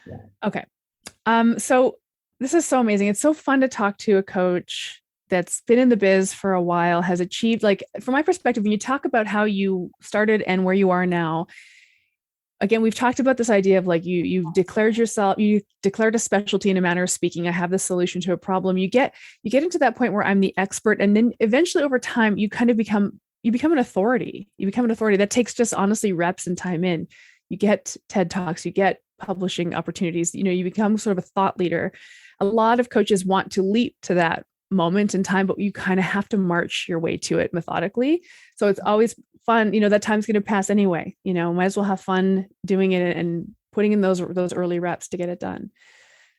Yeah. Okay. So this is so amazing. It's so fun to talk to a coach that's been in the biz for a while, has achieved, like, from my perspective, when you talk about how you started and where you are now, again, we've talked about this idea of like you've declared a specialty in a manner of speaking. I have the solution to a problem. You get into that point where I'm the expert. And then eventually over time, you kind of become an authority. You become an authority that takes just honestly reps and time in. You get TED Talks, you get publishing opportunities, you become sort of a thought leader. A lot of coaches want to leap to that moment in time, but you kind of have to march your way to it methodically. So it's always fun, that time's going to pass anyway, might as well have fun doing it and putting in those early reps to get it done.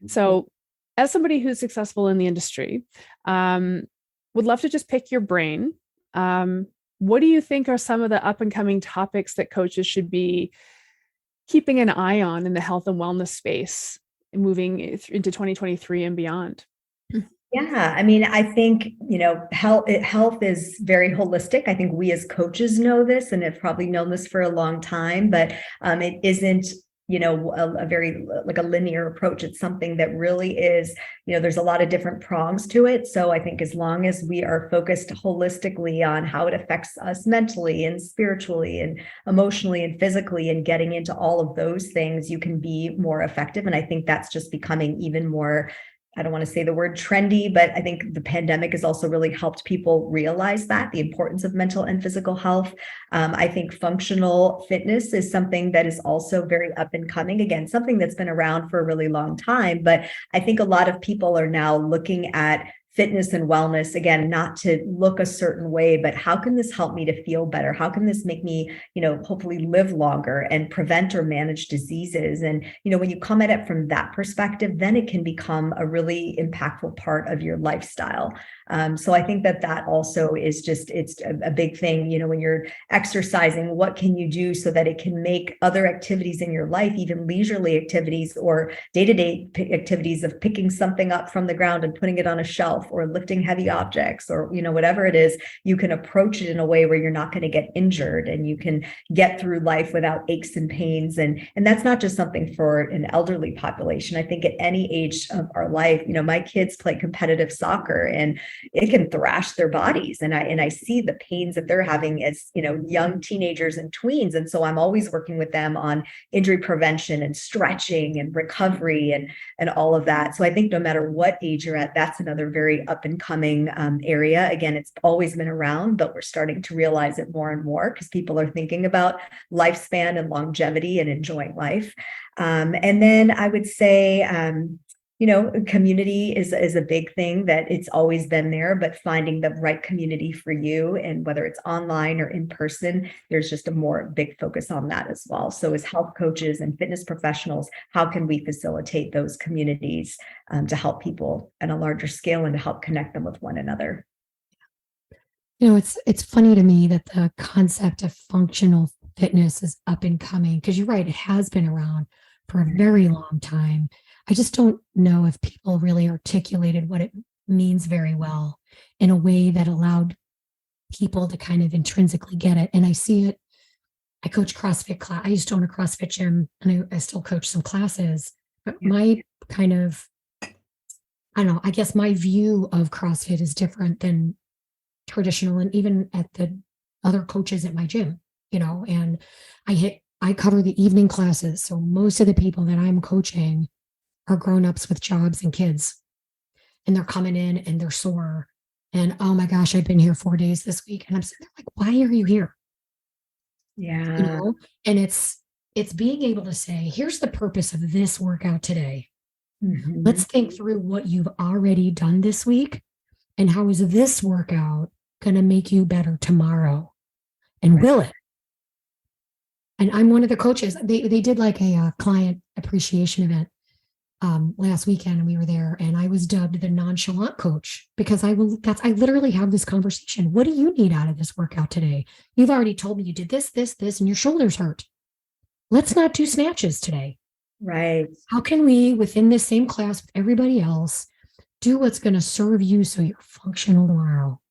So as somebody who's successful in the industry, would love to just pick your brain. What do you think are some of the up and coming topics that coaches should be keeping an eye on in the health and wellness space moving into 2023 and beyond? Yeah, I mean, I think, health is very holistic. I think we as coaches know this and have probably known this for a long time, but it isn't, a very like a linear approach. It's something that really is, there's a lot of different prongs to it. So I think as long as we are focused holistically on how it affects us mentally and spiritually and emotionally and physically and getting into all of those things, you can be more effective. And I think that's just becoming even more, I don't want to say the word trendy, but I think the pandemic has also really helped people realize that the importance of mental and physical health. I think functional fitness is something that is also very up and coming. Again, something that's been around for a really long time, but I think a lot of people are now looking at fitness and wellness, again, not to look a certain way, but how can this help me to feel better? How can this make me, hopefully live longer and prevent or manage diseases? And, when you come at it from that perspective, then it can become a really impactful part of your lifestyle. So I think that also is it's a big thing, when you're exercising, what can you do so that it can make other activities in your life, even leisurely activities or day-to-day activities of picking something up from the ground and putting it on a shelf, or lifting heavy objects, or, whatever it is, you can approach it in a way where you're not going to get injured and you can get through life without aches and pains. And that's not just something for an elderly population. I think at any age of our life, my kids play competitive soccer and it can thrash their bodies. And I see the pains that they're having as, young teenagers and tweens. And so I'm always working with them on injury prevention and stretching and recovery and all of that. So I think no matter what age you're at, that's another very up and coming area. Again, it's always been around, but we're starting to realize it more and more because people are thinking about lifespan and longevity and enjoying life. And then I would say, community is a big thing, that it's always been there, but finding the right community for you, and whether it's online or in person, there's just a more big focus on that as well. So as health coaches and fitness professionals, how can we facilitate those communities to help people at a larger scale and to help connect them with one another? It's funny to me that the concept of functional fitness is up and coming, because you're right, it has been around for a very long time. I just don't know if people really articulated what it means very well in a way that allowed people to kind of intrinsically get it. And I see it. I coach CrossFit class. I used to own a CrossFit gym, and I still coach some classes. But my kind of, I don't know, I guess my view of CrossFit is different than traditional, and even at the other coaches at my gym, and I cover the evening classes. So most of the people that I'm coaching are grown-ups with jobs and kids, and they're coming in and they're sore. And oh my gosh, I've been here 4 days this week. And I'm sitting there like, why are you here? Yeah. And it's being able to say, here's the purpose of this workout today. Mm-hmm. Let's think through what you've already done this week, and how is this workout going to make you better tomorrow? And will it? And I'm one of the coaches. They did like a client appreciation event last weekend, and we were there, and I was dubbed the nonchalant coach because I literally have this conversation. What do you need out of this workout today? You've already told me you did this, and your shoulders hurt. Let's not do snatches today. Right. How can we, within this same class with everybody else, do what's going to serve you so you're functional tomorrow?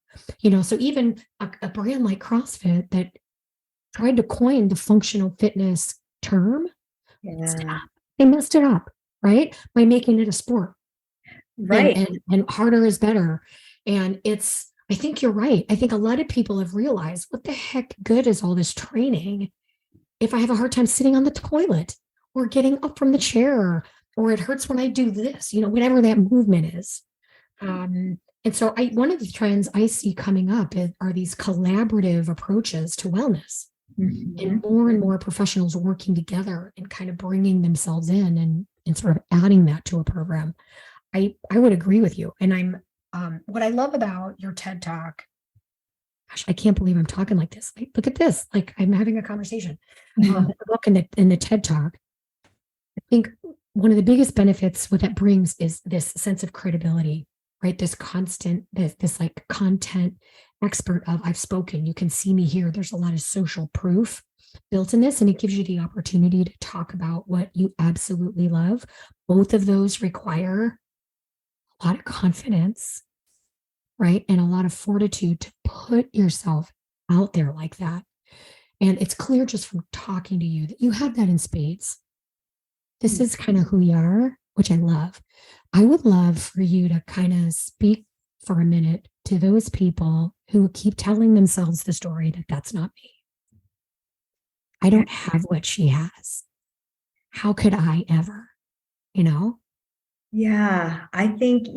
So even a brand like CrossFit that tried to coin the functional fitness term, they messed it up, right? By making it a sport. Right. And harder is better. And I think you're right. I think a lot of people have realized, what the heck good is all this training if I have a hard time sitting on the toilet or getting up from the chair, or it hurts when I do this, whatever that movement is. And so one of the trends I see coming up are these collaborative approaches to wellness. Mm-hmm. And more professionals working together and kind of bringing themselves in and sort of adding that to a program. I would agree with you. And what I love about your TED Talk, gosh, I can't believe I'm talking like this. Like, look at this. Like, I'm having a conversation. The book in the TED Talk, I think one of the biggest benefits what that brings is this sense of credibility, right? This constant, this like content expert of, I've spoken, you can see me here. There's a lot of social proof built in this, and it gives you the opportunity to talk about what you absolutely love. Both of those require a lot of confidence, right? And a lot of fortitude to put yourself out there like that. And it's clear just from talking to you that you have that in spades. This is kind of who you are, which I love. I would love for you to kind of speak for a minute to those people who keep telling themselves the story that that's not me. I don't have what she has. How could I ever, Yeah, I think,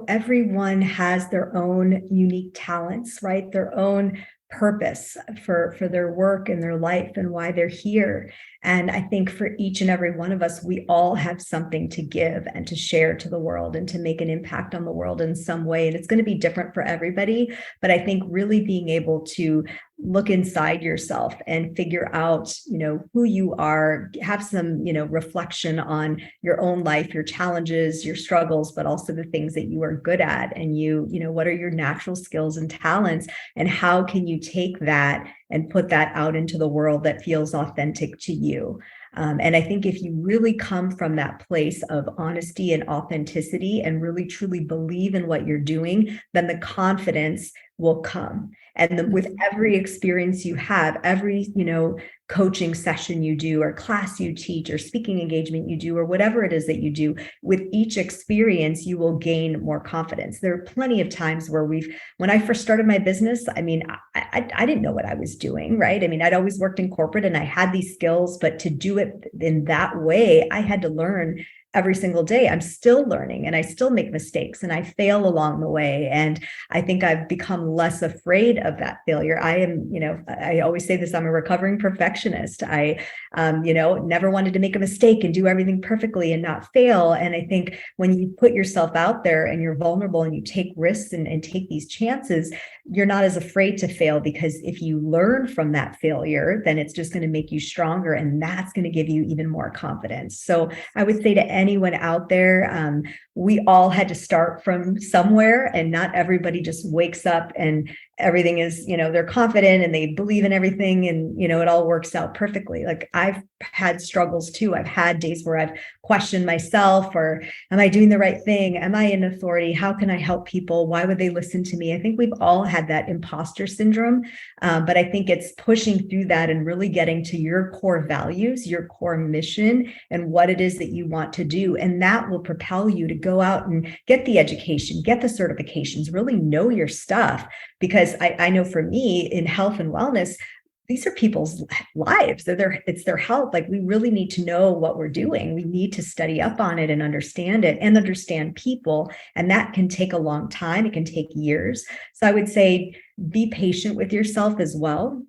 everyone has their own unique talents, right? Their own purpose for their work and their life and why they're here. And I think for each and every one of us, we all have something to give and to share to the world and to make an impact on the world in some way. And it's going to be different for everybody. But I think really being able to look inside yourself and figure out, who you are, have some, reflection on your own life, your challenges, your struggles, but also the things that you are good at. And what are your natural skills and talents, and how can you take that and put that out into the world that feels authentic to you? And I think if you really come from that place of honesty and authenticity and really truly believe in what you're doing, then the confidence will come. And then with every experience you have, every, coaching session you do, or class you teach, or speaking engagement you do, or whatever it is that you do, with each experience, you will gain more confidence. There are plenty of times where when I first started my business, I didn't know what I was doing, right? I'd always worked in corporate and I had these skills, but to do it in that way, I had to learn every single day. I'm still learning, and I still make mistakes, and I fail along the way. And I think I've become less afraid of that failure. I am, I always say this, I'm a recovering perfectionist. I, never wanted to make a mistake and do everything perfectly and not fail. And I think when you put yourself out there and you're vulnerable and you take risks and take these chances, you're not as afraid to fail, because if you learn from that failure, then it's just going to make you stronger. And that's going to give you even more confidence. So I would say to anyone out there, we all had to start from somewhere, and not everybody just wakes up and everything is, they're confident and they believe in everything and, it all works out perfectly. Like, I've had struggles too. I've had days where I've questioned myself, or am I doing the right thing? Am I in authority? How can I help people? Why would they listen to me? I think we've all had that imposter syndrome. But I think it's pushing through that and really getting to your core values, your core mission, and what it is that you want to do. And that will propel you to go out and get the education, get the certifications, really know your stuff. Because I know for me in health and wellness, these are people's lives. It's their health. Like, we really need to know what we're doing. We need to study up on it and understand people. And that can take a long time. It can take years. So I would say be patient with yourself as well,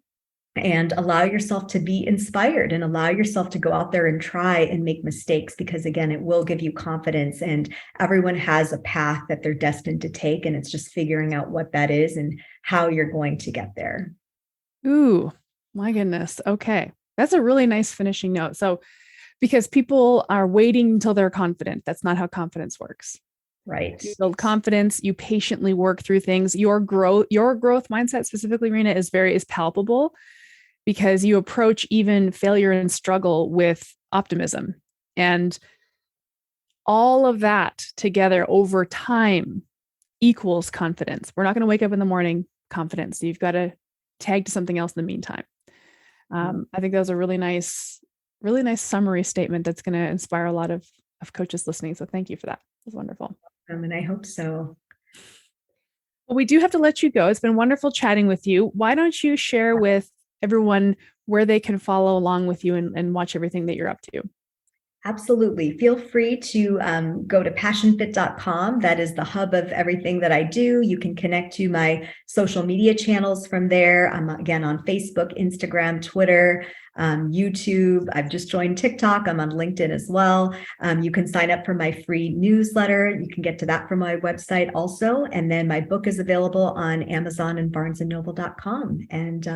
and allow yourself to be inspired, and allow yourself to go out there and try and make mistakes, because again, it will give you confidence. And everyone has a path that they're destined to take. And it's just figuring out what that is and how you're going to get there. Ooh, my goodness. Okay. That's a really nice finishing note. So, because people are waiting until they're confident. That's not how confidence works. Right. You build confidence, you patiently work through things. Your growth mindset specifically, Reena, is palpable, because you approach even failure and struggle with optimism. And all of that together over time equals confidence. We're not going to wake up in the morning confidence. You've got to tag to something else in the meantime. I think that was a really nice summary statement that's going to inspire a lot of coaches listening. So thank you for that. It was wonderful. And I hope so. Well, we do have to let you go. It's been wonderful chatting with you. Why don't you share with everyone where they can follow along with you and watch everything that you're up to? Absolutely. Feel free to go to passionfit.com. That is the hub of everything that I do. You can connect to my social media channels from there. I'm again on Facebook, Instagram, Twitter, YouTube. I've just joined TikTok. I'm on LinkedIn as well. You can sign up for my free newsletter. You can get to that from my website also. And then my book is available on Amazon and barnesandnoble.com. And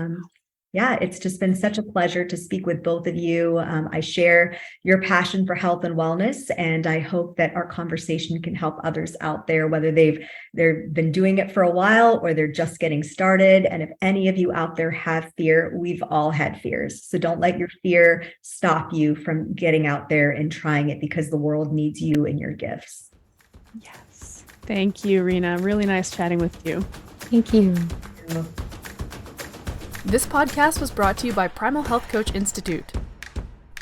yeah, it's just been such a pleasure to speak with both of you. I share your passion for health and wellness, and I hope that our conversation can help others out there, whether they've been doing it for a while or they're just getting started. And if any of you out there have fear, we've all had fears. So don't let your fear stop you from getting out there and trying it, because the world needs you and your gifts. Yes. Thank you, Reena. Really nice chatting with you. Thank you. This podcast was brought to you by Primal Health Coach Institute.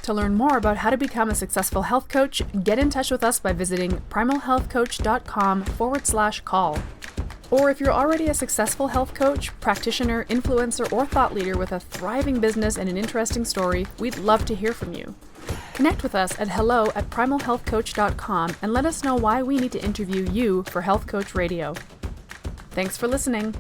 To learn more about how to become a successful health coach, get in touch with us by visiting primalhealthcoach.com/call. Or if you're already a successful health coach, practitioner, influencer, or thought leader with a thriving business and an interesting story, we'd love to hear from you. Connect with us at hello@primalhealthcoach.com and let us know why we need to interview you for Health Coach Radio. Thanks for listening.